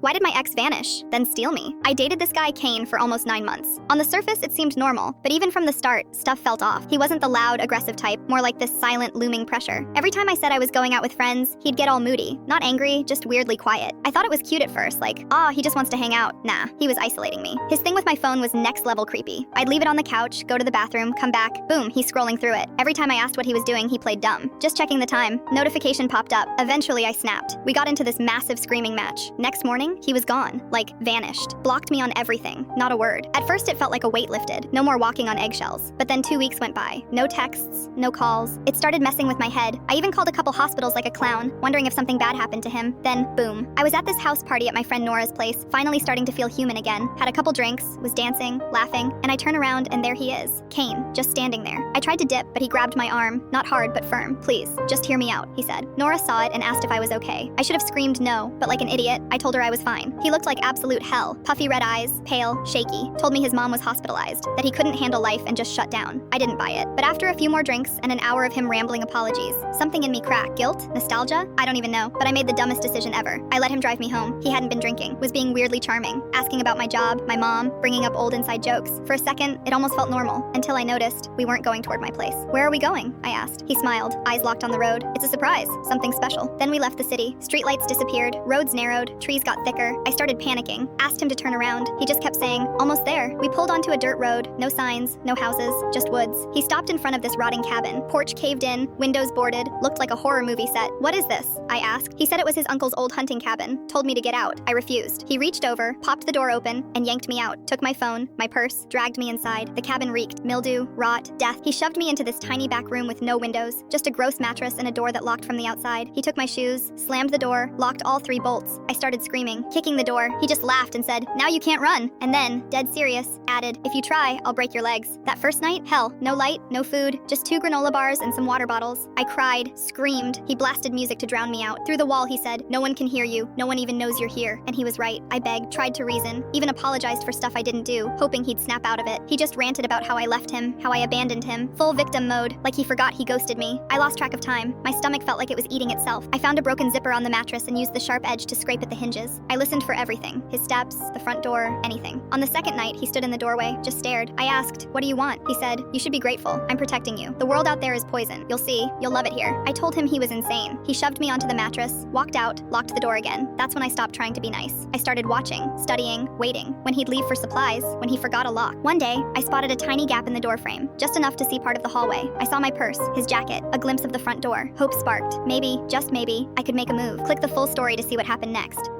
Why did my ex vanish, then steal me? I dated this guy, Kane, for almost 9 months. On the surface, it seemed normal, but even from the start, stuff felt off. He wasn't the loud, aggressive type, more like this silent, looming pressure. Every time I said I was going out with friends, he'd get all moody. Not angry, just weirdly quiet. I thought it was cute at first, like, he just wants to hang out. Nah, he was isolating me. His thing with my phone was next level creepy. I'd leave it on the couch, go to the bathroom, come back, boom, he's scrolling through it. Every time I asked what he was doing, he played dumb. Just checking the time. Notification popped up. Eventually, I snapped. We got into this massive screaming match. Next morning, he was gone. Like, vanished. Blocked me on everything. Not a word. At first, it felt like a weight lifted. No more walking on eggshells. But then 2 weeks went by. No texts, no calls. It started messing with my head. I even called a couple hospitals like a clown, wondering if something bad happened to him. Then, boom. I was at this house party at my friend Nora's place, finally starting to feel human again. Had a couple drinks, was dancing, laughing, and I turn around and there he is. Kane, just standing there. I tried to dip, but he grabbed my arm. Not hard, but firm. Please, just hear me out, he said. Nora saw it and asked if I was okay. I should have screamed no, but like an idiot, I told her I was fine. He looked like absolute hell. Puffy red eyes, pale, shaky. Told me his mom was hospitalized, that he couldn't handle life and just shut down. I didn't buy it. But after a few more drinks and an hour of him rambling apologies, something in me cracked. Guilt? Nostalgia? I don't even know. But I made the dumbest decision ever. I let him drive me home. He hadn't been drinking, was being weirdly charming, asking about my job, my mom, bringing up old inside jokes. For a second, it almost felt normal, until I noticed we weren't going toward my place. Where are we going? I asked. He smiled, eyes locked on the road. It's a surprise, something special. Then we left the city. Streetlights disappeared, roads narrowed, trees got thicker. I started panicking, asked him to turn around. He just kept saying, almost there. We pulled onto a dirt road, no signs, no houses, just woods. He stopped in front of this rotting cabin. Porch caved in, windows boarded, looked like a horror movie set. What is this? I asked. He said it was his uncle's old hunting cabin, told me to get out. I refused. He reached over, popped the door open, and yanked me out. Took my phone, my purse, dragged me inside. The cabin reeked. Mildew, rot, death. He shoved me into this tiny back room with no windows, just a gross mattress and a door that locked from the outside. He took my shoes, slammed the door, locked all 3 bolts. I started screaming, kicking the door. He just laughed and said, now you can't run. And then, dead serious, added, if you try, I'll break your legs. That first night, hell, no light, no food, just 2 granola bars and some water bottles. I cried, screamed. He blasted music to drown me out. Through the wall, he said, no one can hear you. No one even knows you're here. And he was right. I begged, tried to reason, even apologized for stuff I didn't do, hoping he'd snap out of it. He just ranted about how I left him, how I abandoned him, full victim mode, like he forgot he ghosted me. I lost track of time. My stomach felt like it was eating itself. I found a broken zipper on the mattress and used the sharp edge to scrape at the hinges. I listened for everything. His steps, the front door, anything. On the second night, he stood in the doorway, just stared. I asked, what do you want? He said, you should be grateful. I'm protecting you. The world out there is poison. You'll see. You'll love it here. I told him he was insane. He shoved me onto the mattress, walked out, locked the door again. That's when I stopped trying to be nice. I started watching, studying, waiting. When he'd leave for supplies, when he forgot a lock. One day, I spotted a tiny gap in the doorframe, just enough to see part of the hallway. I saw my purse, his jacket, a glimpse of the front door. Hope sparked. Maybe, just maybe, I could make a move. Click the full story to see what happened next.